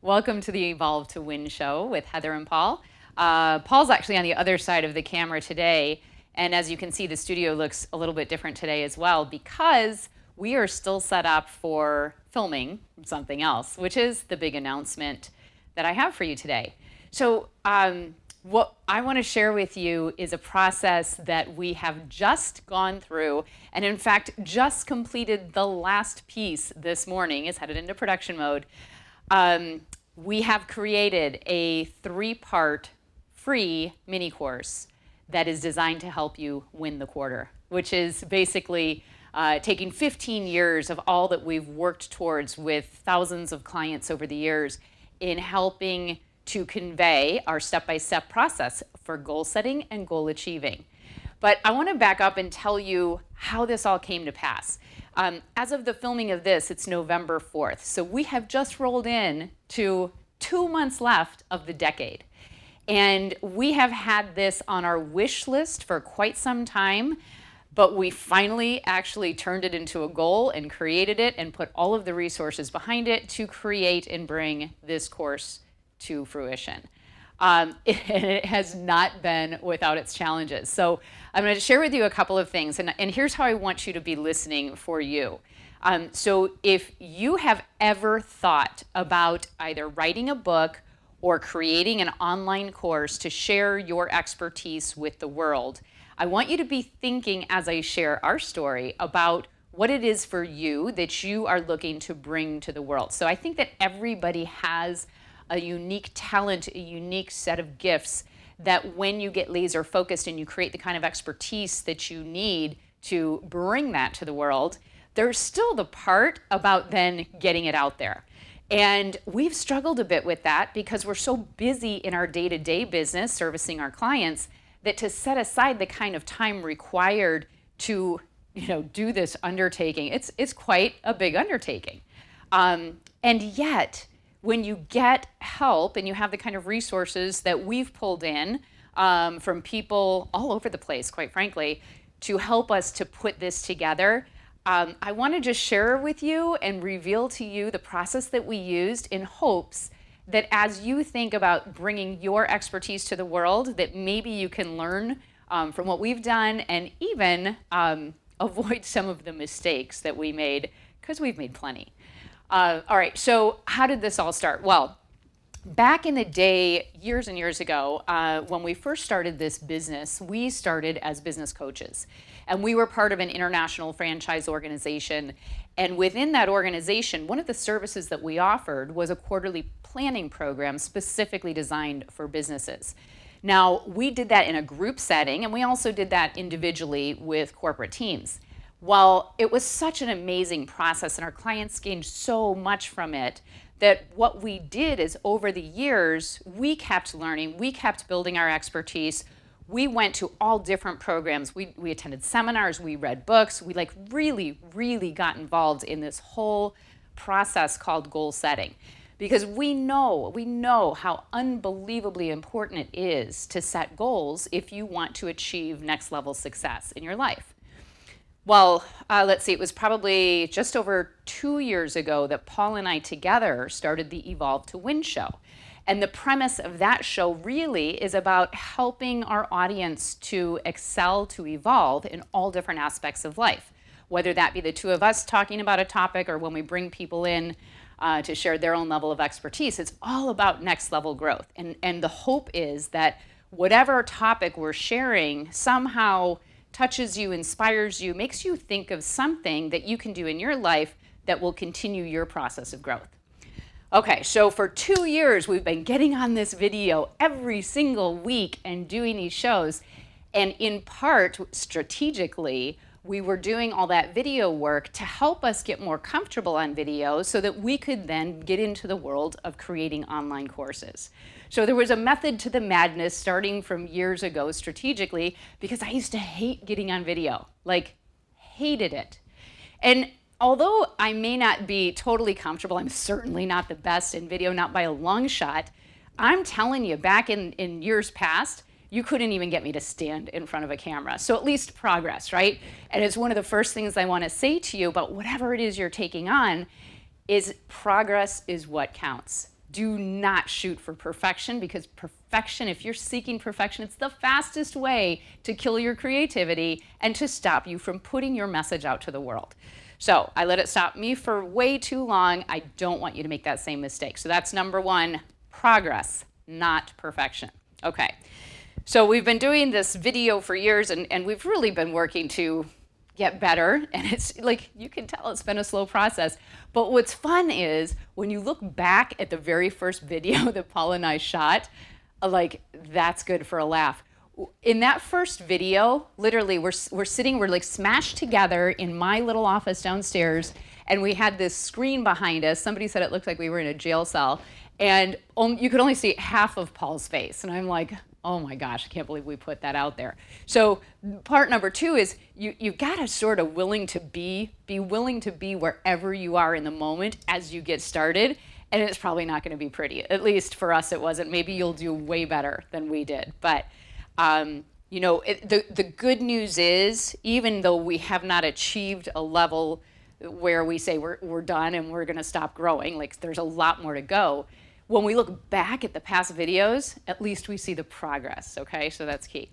Welcome to the Evolve to Win show with Heather and Paul. Paul's actually on the other side of the camera today, and as you can see, the studio looks a little bit different today as well because we are still set up for filming something else, which is the big announcement that I have for you today. So what I want to share with you is a process that we have just gone through, and in fact just completed the last piece this morning. It's headed into production mode. We have created a 3-part free mini course that is designed to help you win the quarter, which is basically taking 15 years of all that we've worked towards with thousands of clients over the years in helping to convey our step-by-step process for goal setting and goal achieving. But I want to back up and tell you how this all came to pass. As of the filming of this, it's November 4th. So we have just rolled in to 2 months left of the decade. And we have had this on our wish list for quite some time, but we finally actually turned it into a goal and created it and put all of the resources behind it to create and bring this course to fruition. It has not been without its challenges. So I'm going to share with you a couple of things, and here's how I want you to be listening for you. So if you have ever thought about either writing a book or creating an online course to share your expertise with the world, I want you to be thinking as I share our story about what it is for you that you are looking to bring to the world. So I think that everybody has a unique talent, a unique set of gifts that when you get laser focused and you create the kind of expertise that you need to bring that to the world, there's still the part about then getting it out there. And we've struggled a bit with that because we're so busy in our day-to-day business servicing our clients that to set aside the kind of time required to do this undertaking, it's quite a big undertaking. And yet, when you get help and you have the kind of resources that we've pulled in from people all over the place, quite frankly, to help us to put this together, I want to just share with you and reveal to you the process that we used in hopes that as you think about bringing your expertise to the world, that maybe you can learn from what we've done and even avoid some of the mistakes that we made, because we've made plenty. All right, so how did this all start? Well, back in the day, years and years ago, when we first started this business, we started as business coaches. And we were part of an international franchise organization. And within that organization, one of the services that we offered was a quarterly planning program specifically designed for businesses. Now, we did that in a group setting, and we also did that individually with corporate teams. Well, it was such an amazing process, and our clients gained so much from it, that what we did is over the years, we kept learning, we kept building our expertise. We went to all different programs. We attended seminars, we read books, we really got involved in this whole process called goal setting. Because we know how unbelievably important it is to set goals if you want to achieve next level success in your life. Well, let's see, it was probably just over 2 years ago that Paul and I together started the Evolve to Win show. And the premise of that show really is about helping our audience to excel, to evolve in all different aspects of life, whether that be the two of us talking about a topic or when we bring people in to share their own level of expertise. It's all about next level growth. And the hope is that whatever topic we're sharing somehow touches you, inspires you, makes you think of something that you can do in your life that will continue your process of growth. Okay, so for 2 years, we've been getting on this video every single week and doing these shows. And in part, strategically, we were doing all that video work to help us get more comfortable on video so that we could then get into the world of creating online courses. So there was a method to the madness starting from years ago strategically, because I used to hate getting on video, hated it. And although I may not be totally comfortable, I'm certainly not the best in video, not by a long shot. I'm telling you, back in years past, you couldn't even get me to stand in front of a camera. So at least progress, right? And it's one of the first things I want to say to you about whatever it is you're taking on is progress is what counts. do not shoot for perfection, because perfection, if you're seeking perfection, it's the fastest way to kill your creativity and to stop you from putting your message out to the world. So I let it stop me for way too long. I don't want you to make that same mistake. So that's number one, progress, not perfection. Okay, so we've been doing this video for years, and we've really been working to get better, and it's like, you can tell it's been a slow process. But what's fun is when you look back at the very first video that Paul and I shot, like, that's good for a laugh. In that first video, literally, we're like smashed together in my little office downstairs, and we had this screen behind us. Somebody said it looked like we were in a jail cell, and you could only see half of Paul's face. And I'm like, oh my gosh, I can't believe we put that out there. So part number two is you've got to sort of be willing to be wherever you are in the moment as you get started. And it's probably not going to be pretty. At least for us, it wasn't. Maybe you'll do way better than we did. But you know, the good news is, even though we have not achieved a level where we say we're done and we're going to stop growing, like, there's a lot more to go. When we look back at the past videos, at least we see the progress, okay? So that's key.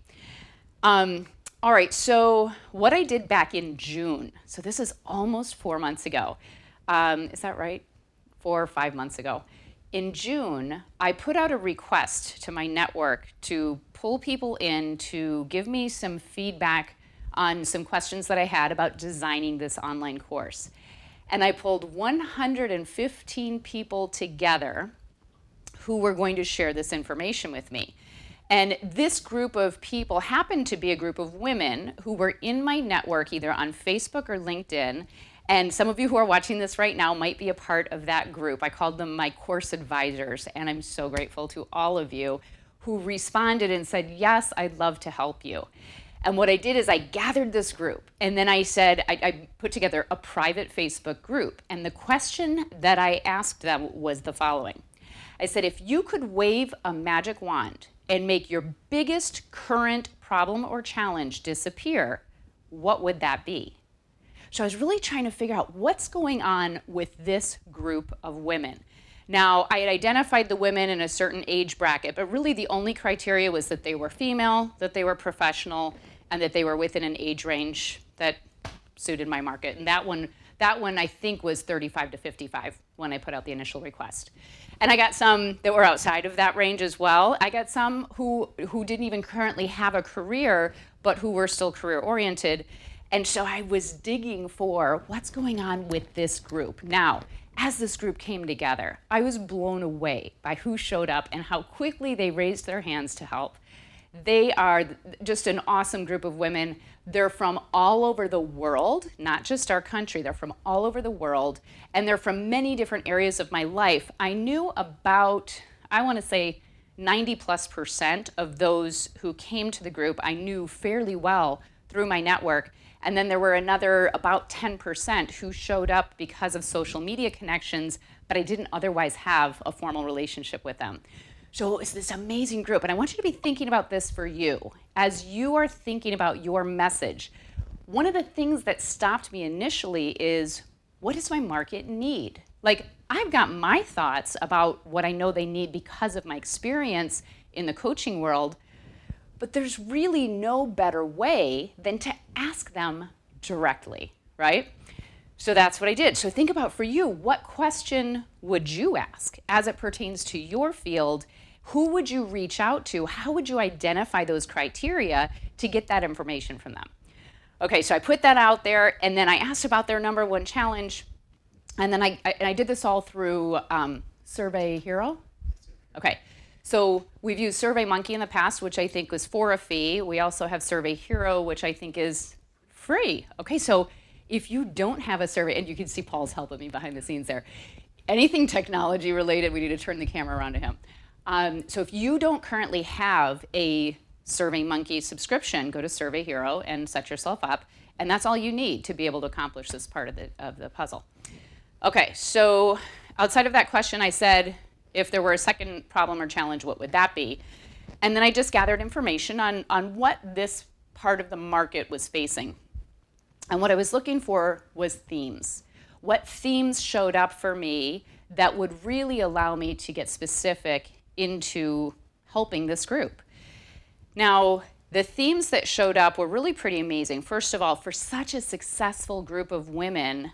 All right, so what I did back in June, so this is almost 4 months ago. Is that right? 4 or 5 months ago. In June, I put out a request to my network to pull people in to give me some feedback on some questions that I had about designing this online course. And I pulled 115 people together who were going to share this information with me. And this group of people happened to be a group of women who were in my network, either on Facebook or LinkedIn. And some of you who are watching this right now might be a part of that group. I called them my course advisors, and I'm so grateful to all of you who responded and said, yes, I'd love to help you. And what I did is I gathered this group, and then I said, I put together a private Facebook group. And the question that I asked them was the following. I said, if you could wave a magic wand and make your biggest current problem or challenge disappear, what would that be? So I was really trying to figure out what's going on with this group of women. Now, I had identified the women in a certain age bracket, but really the only criteria was that they were female, that they were professional, and that they were within an age range that suited my market. And that one I think was 35 to 55 when I put out the initial request. And I got some that were outside of that range as well. I got some who didn't even currently have a career, but who were still career oriented. And so I was digging for what's going on with this group. Now, as this group came together, I was blown away by who showed up and how quickly they raised their hands to help. They are just an awesome group of women. They're from all over the world, not just our country. They're from all over the world, and they're from many different areas of my life. I knew about, I want to say, 90+% of those who came to the group I knew fairly well through my network. And then there were another about 10% who showed up because of social media connections, but I didn't otherwise have a formal relationship with them. So it's this amazing group, and I want you to be thinking about this for you. As you are thinking about your message, one of the things that stopped me initially is, what does my market need? Like, I've got my thoughts about what I know they need because of my experience in the coaching world, but there's really no better way than to ask them directly, right? So that's what I did. So think about, for you, what question would you ask as it pertains to your field? Who would you reach out to? How would you identify those criteria to get that information from them? Okay, so I put that out there, and then I asked about their number one challenge, and then I did this all through Survey Hero. Okay, so we've used SurveyMonkey in the past, which I think was for a fee. We also have Survey Hero, which I think is free. Okay, so if you don't have a survey, and you can see Paul's helping me behind the scenes there, anything technology related, we need to turn the camera around to him. So if you don't currently have a SurveyMonkey subscription, go to Survey Hero and set yourself up, and that's all you need to be able to accomplish this part of the puzzle. Okay, so outside of that question, I said, if there were a second problem or challenge, what would that be? And then I just gathered information on what this part of the market was facing. And what I was looking for was themes. What themes showed up for me that would really allow me to get specific into helping this group. Now, the themes that showed up were really pretty amazing. First of all, for such a successful group of women,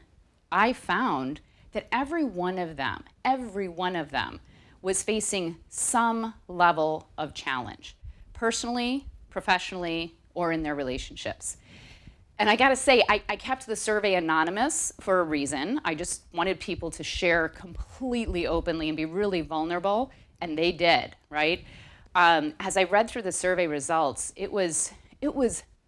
I found that every one of them was facing some level of challenge, personally, professionally, or in their relationships. And I gotta say, I kept the survey anonymous for a reason. I just wanted people to share completely openly and be really vulnerable, and they did, right? As I read through the survey results, it was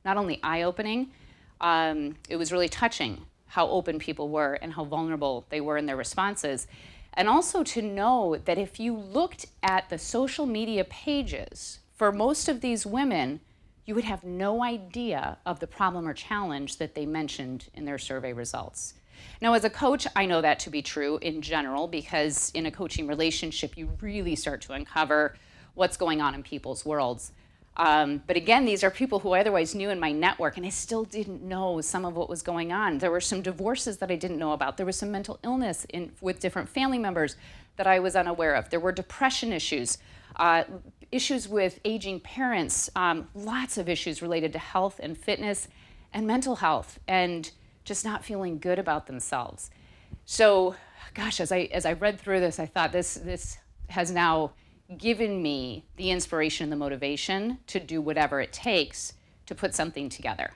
not only eye-opening, it was really touching how open people were and how vulnerable they were in their responses. And also to know that if you looked at the social media pages for most of these women, you would have no idea of the problem or challenge that they mentioned in their survey results. Now, as a coach, I know that to be true in general, because in a coaching relationship, you really start to uncover what's going on in people's worlds. But again, these are people who I otherwise knew in my network, and I still didn't know some of what was going on. There were some divorces that I didn't know about. There was some mental illness with different family members that I was unaware of. There were depression issues, issues with aging parents, lots of issues related to health and fitness and mental health, and just not feeling good about themselves. So, gosh, as I read through this, I thought this has now given me the inspiration and the motivation to do whatever it takes to put something together.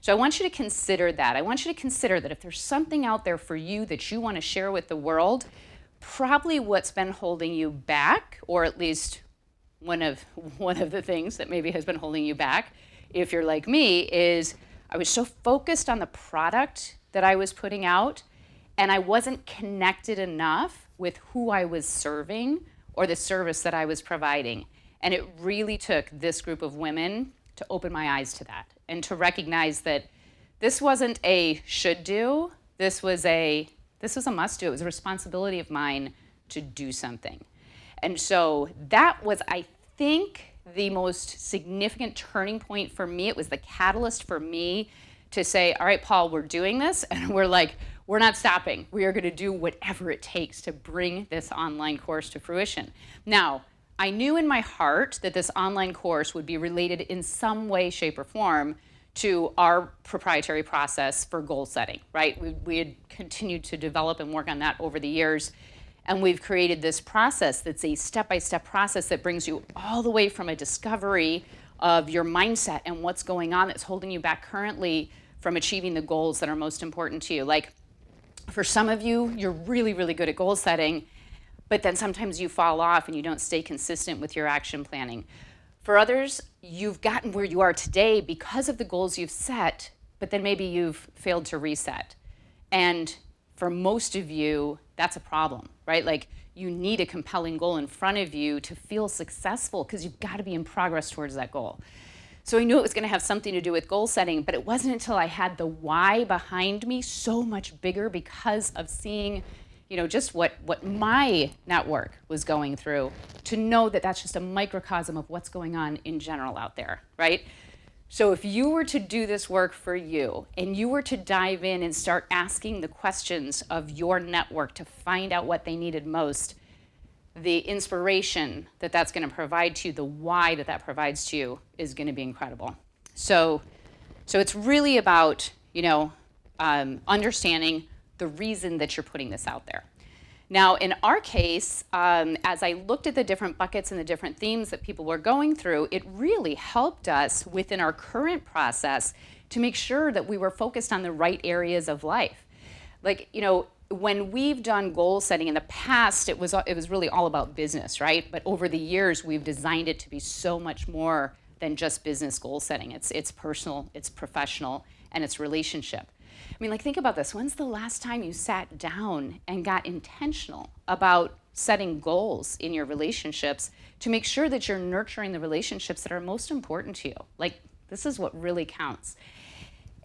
So I want you to consider that. I want you to consider that if there's something out there for you that you want to share with the world, probably what's been holding you back, or at least one of the things that maybe has been holding you back, if you're like me, is I was so focused on the product that I was putting out, and I wasn't connected enough with who I was serving or the service that I was providing. And it really took this group of women to open my eyes to that and to recognize that this wasn't a should do, this was a must do. It was a responsibility of mine to do something. And so that was, I think, the most significant turning point for me. It was the catalyst for me to say, all right, Paul, we're doing this, and we're not stopping. We are going to do whatever it takes to bring this online course to fruition. Now, I knew in my heart that this online course would be related in some way, shape, or form to our proprietary process for goal setting, right? We had continued to develop and work on that over the years, and we've created this process that's a step-by-step process that brings you all the way from a discovery of your mindset and what's going on that's holding you back currently from achieving the goals that are most important to you. Like, for some of you, you're really, really good at goal setting, but then sometimes you fall off and you don't stay consistent with your action planning. For others, you've gotten where you are today because of the goals you've set, but then maybe you've failed to reset. And for most of you, that's a problem, right? Like, you need a compelling goal in front of you to feel successful, because you've got to be in progress towards that goal. So I knew it was going to have something to do with goal setting, but it wasn't until I had the why behind me so much bigger because of seeing, just what my network was going through, to know that that's just a microcosm of what's going on in general out there, right? So if you were to do this work for you, and you were to dive in and start asking the questions of your network to find out what they needed most, the inspiration that that's going to provide to you, the why that provides to you, is going to be incredible. So it's really about, understanding the reason that you're putting this out there. Now, in our case, as I looked at the different buckets and the different themes that people were going through, it really helped us within our current process to make sure that we were focused on the right areas of life. Like, when we've done goal setting in the past, it was really all about business, right? But over the years, we've designed it to be so much more than just business goal setting. It's personal, it's professional, and it's relationship. I mean, think about this. When's the last time you sat down and got intentional about setting goals in your relationships to make sure that you're nurturing the relationships that are most important to you? This is what really counts.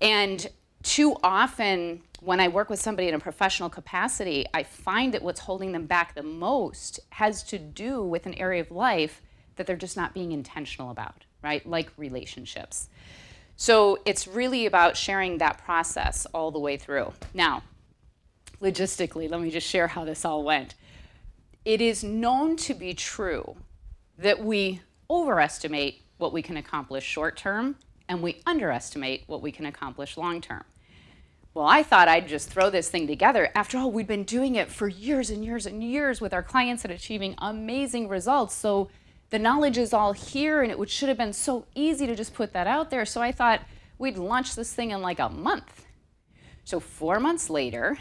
And too often, when I work with somebody in a professional capacity, I find that what's holding them back the most has to do with an area of life that they're just not being intentional about, right? Like relationships. So it's really about sharing that process all the way through. Now, logistically, let me just share how this all went. it is known to be true that we overestimate what we can accomplish short term and we underestimate what we can accomplish long term. Well, I thought I'd just throw this thing together. After all, we'd been doing it for years and years and years with our clients and achieving amazing results. So the knowledge is all here, and it should have been so easy to just put that out there. So I thought we'd launch this thing in like a month. So 4 months later,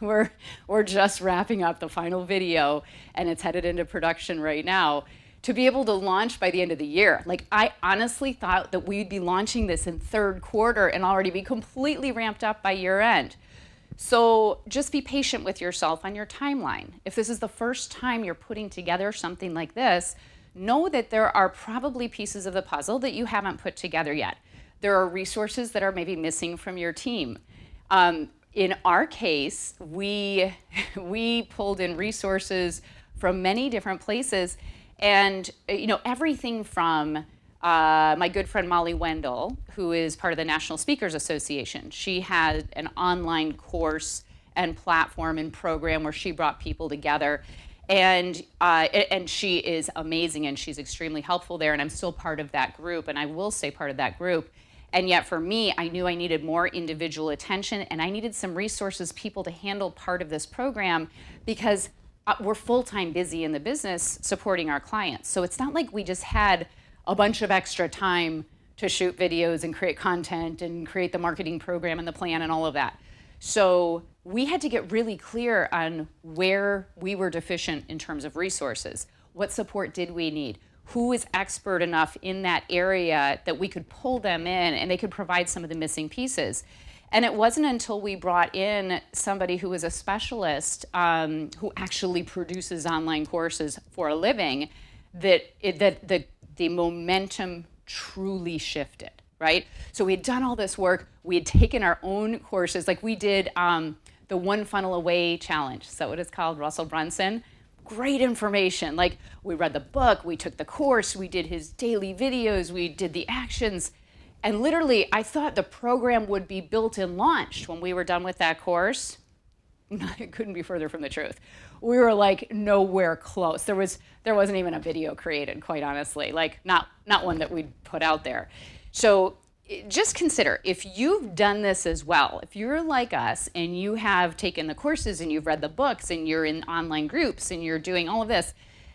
we're just wrapping up the final video, and it's headed into production right now, to be able to launch by the end of the year. Like, I honestly thought that we'd be launching this in third quarter and already be completely ramped up by year end. So just be patient with yourself on your timeline. If this is the first time you're putting together something like this, know that there are probably pieces of the puzzle that you haven't put together yet. There are resources that are maybe missing from your team. In our case, we pulled in resources from many different places, and everything from my good friend Molly Wendell, who is part of the National Speakers Association. She had an online course and platform and program where she brought people together, and she is amazing, and she's extremely helpful there, and I'm still part of that group, and I will stay part of that group. And yet for me, I knew I needed more individual attention, and I needed some resources, people to handle part of this program, because we're full-time busy in the business supporting our clients. So it's not like we just had a bunch of extra time to shoot videos and create content and create the marketing program and the plan and all of that. So we had to get really clear on where we were deficient in terms of resources. What support did we need? Who is expert enough in that area that we could pull them in and they could provide some of the missing pieces? And it wasn't until we brought in somebody who was a specialist who actually produces online courses for a living that the momentum truly shifted, right? So we had done all this work. We had taken our own courses, like we did the One Funnel Away Challenge. Is that what it's called? Russell Brunson. Great information. Like, we read the book, we took the course, we did his daily videos, we did the actions. And literally, I thought the program would be built and launched when we were done with that course. It couldn't be further from the truth. We were like nowhere close. There wasn't even a video created, quite honestly, like not one that we'd put out there. So just consider, if you've done this as well, if you're like us and you have taken the courses and you've read the books and you're in online groups and you're doing all of this,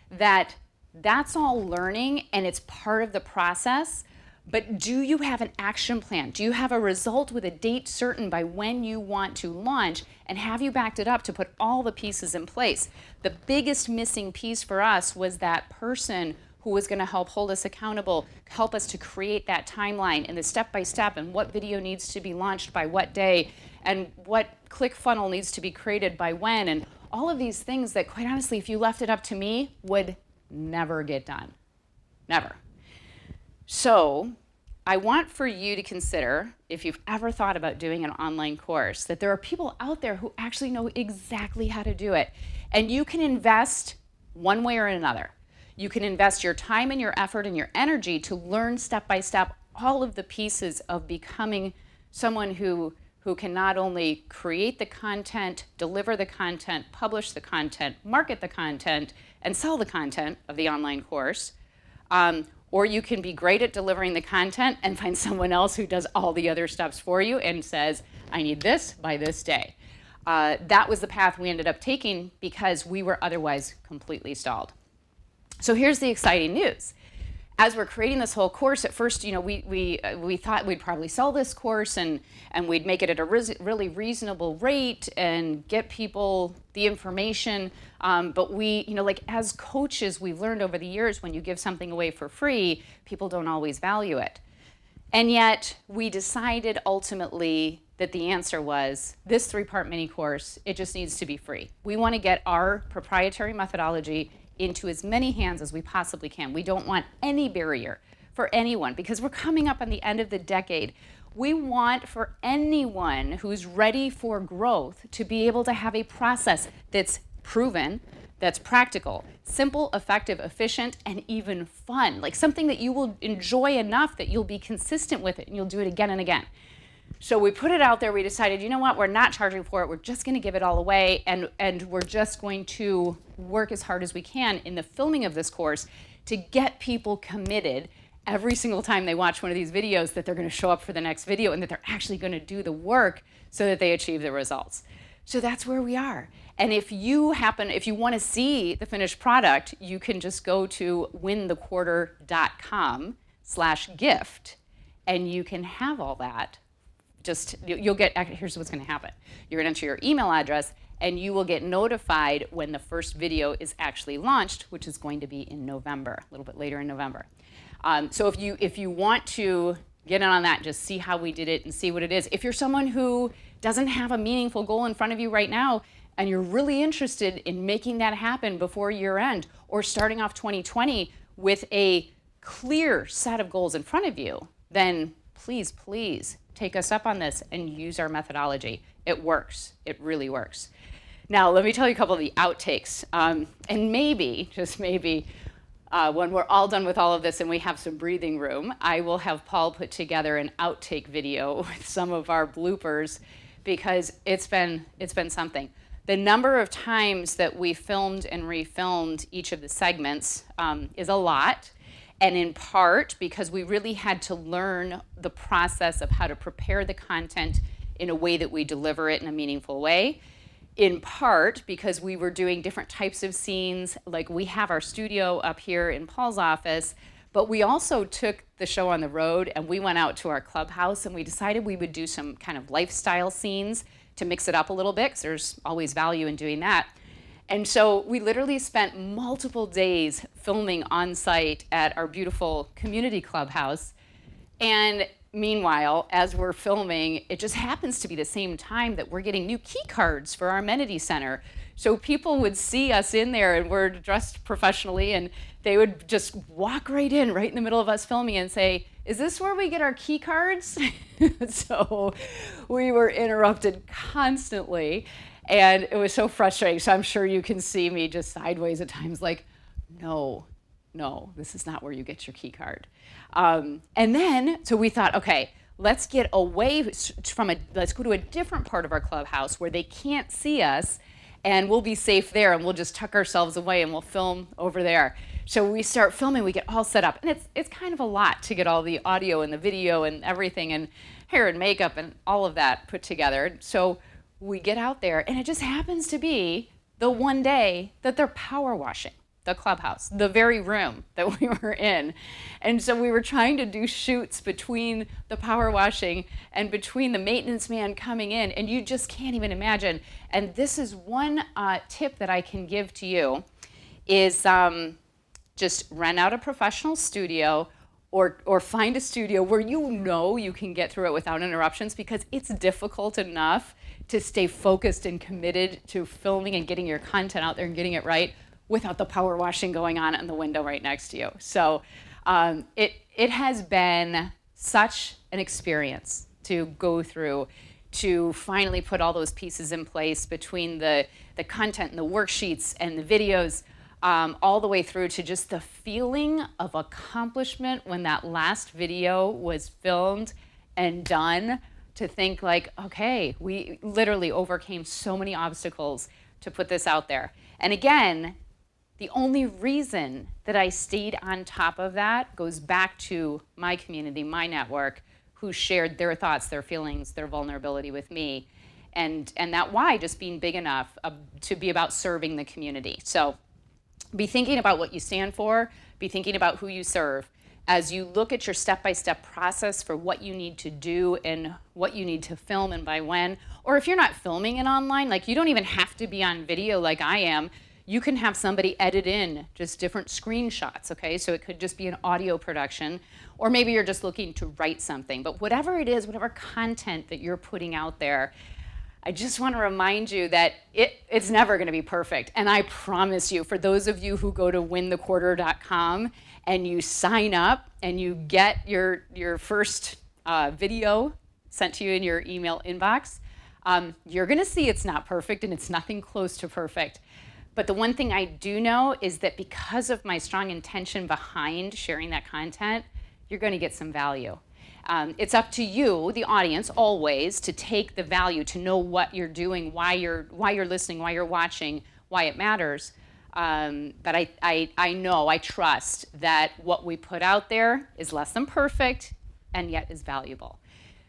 that's all learning and it's part of the process. But do you have an action plan? Do you have a result with a date certain by when you want to launch? And have you backed it up to put all the pieces in place? The biggest missing piece for us was that person who was going to help hold us accountable, help us to create that timeline and the step-by-step and what video needs to be launched by what day and what click funnel needs to be created by when, and all of these things that, quite honestly, if you left it up to me, would never get done. Never. So I want for you to consider, if you've ever thought about doing an online course, that there are people out there who actually know exactly how to do it. And you can invest one way or another. You can invest your time and your effort and your energy to learn step by step all of the pieces of becoming someone who can not only create the content, deliver the content, publish the content, market the content, and sell the content of the online course. Or you can be great at delivering the content and find someone else who does all the other steps for you and says, I need this by this day. That was the path we ended up taking because we were otherwise completely stalled. So here's the exciting news. As we're creating this whole course, at first, we thought we'd probably sell this course and we'd make it at a really reasonable rate and get people the information. But we, like as coaches, we've learned over the years, when you give something away for free, people don't always value it. And yet we decided ultimately that the answer was this 3-part mini course, it just needs to be free. We want to get our proprietary methodology into as many hands as we possibly can. We don't want any barrier for anyone because we're coming up on the end of the decade. We want for anyone who's ready for growth to be able to have a process that's proven, that's practical, simple, effective, efficient, and even fun. Like something that you will enjoy enough that you'll be consistent with it and you'll do it again and again. So we put it out there. We decided, you know what, we're not charging for it. We're just going to give it all away, and we're just going to work as hard as we can in the filming of this course to get people committed every single time they watch one of these videos that they're going to show up for the next video and that they're actually going to do the work so that they achieve the results. So that's where we are. And if you want to see the finished product, you can just go to winthequarter.com/gift, and you can have all that. You'll get, here's what's going to happen. You're going to enter your email address, and you will get notified when the first video is actually launched, which is going to be in November, a little bit later in November. So if you want to get in on that, just see how we did it and see what it is. If you're someone who doesn't have a meaningful goal in front of you right now, and you're really interested in making that happen before year end, or starting off 2020 with a clear set of goals in front of you, then please take us up on this and use our methodology. It works. It really works. Now, let me tell you a couple of the outtakes. And maybe, just maybe, when we're all done with all of this and we have some breathing room, I will have Paul put together an outtake video with some of our bloopers, because it's been something. The number of times that we filmed and refilmed each of the segments is a lot, and in part because we really had to learn the process of how to prepare the content in a way that we deliver it in a meaningful way. In part because we were doing different types of scenes, like we have our studio up here in Paul's office, but we also took the show on the road and we went out to our clubhouse and we decided we would do some kind of lifestyle scenes to mix it up a little bit, because there's always value in doing that. And so we literally spent multiple days filming on site at our beautiful community clubhouse. And meanwhile, as we're filming, it just happens to be the same time that we're getting new key cards for our amenity center. So people would see us in there and we're dressed professionally, and they would just walk right in the middle of us filming and say, "Is this where we get our key cards?" So we were interrupted constantly, and it was so frustrating. So I'm sure you can see me just sideways at times like, no, this is not where you get your key card. And then, so we thought, okay, let's get away let's go to a different part of our clubhouse where they can't see us, and we'll be safe there, and we'll just tuck ourselves away and we'll film over there. So we start filming, we get all set up, and it's kind of a lot to get all the audio and the video and everything, and hair and makeup and all of that put together. So we get out there, and it just happens to be the one day that they're power washing the clubhouse, the very room that we were in. And so we were trying to do shoots between the power washing and between the maintenance man coming in, and you just can't even imagine. And this is one tip that I can give to you is just rent out a professional studio, or find a studio where you can get through it without interruptions, because it's difficult enough to stay focused and committed to filming and getting your content out there and getting it right without the power washing going on in the window right next to you. So it has been such an experience to go through, to finally put all those pieces in place between the content and the worksheets and the videos, all the way through to just the feeling of accomplishment when that last video was filmed and done, to think like, okay, we literally overcame so many obstacles to put this out there. And again, the only reason that I stayed on top of that goes back to my community, my network, who shared their thoughts, their feelings, their vulnerability with me. And that why just being big enough to be about serving the community. So be thinking about what you stand for, be thinking about who you serve. As you look at your step-by-step process for what you need to do and what you need to film and by when, or if you're not filming it online, like you don't even have to be on video like I am. You can have somebody edit in just different screenshots, okay? So it could just be an audio production, or maybe you're just looking to write something. But whatever it is, whatever content that you're putting out there, I just want to remind you that it's never going to be perfect. And I promise you, for those of you who go to winthequarter.com and you sign up and you get your first video sent to you in your email inbox, you're going to see it's not perfect, and it's nothing close to perfect. But the one thing I do know is that because of my strong intention behind sharing that content, you're going to get some value. It's up to you, the audience, always to take the value, to know what you're doing, why you're listening, why you're watching, why it matters. But I trust that what we put out there is less than perfect and yet is valuable.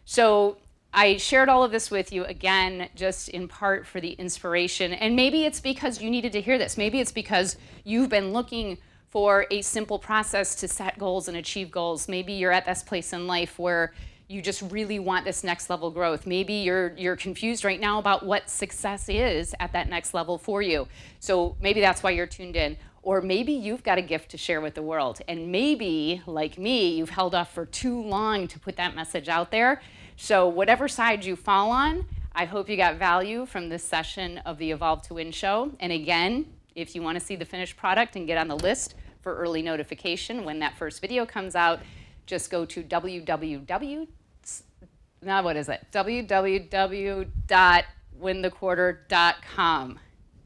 So I shared all of this with you, again, just in part for the inspiration. And maybe it's because you needed to hear this. Maybe it's because you've been looking for a simple process to set goals and achieve goals. Maybe you're at this place in life where you just really want this next level growth. Maybe you're confused right now about what success is at that next level for you. So maybe that's why you're tuned in. Or maybe you've got a gift to share with the world. And maybe, like me, you've held off for too long to put that message out there. So whatever side you fall on, I hope you got value from this session of the Evolve to Win show. And again, if you want to see the finished product and get on the list for early notification when that first video comes out, just go to www.winthequarter.com.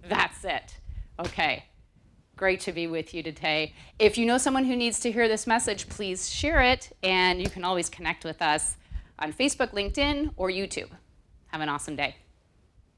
That's it. Okay. Great to be with you today. If you know someone who needs to hear this message, please share it, and you can always connect with us on Facebook, LinkedIn, or YouTube. Have an awesome day.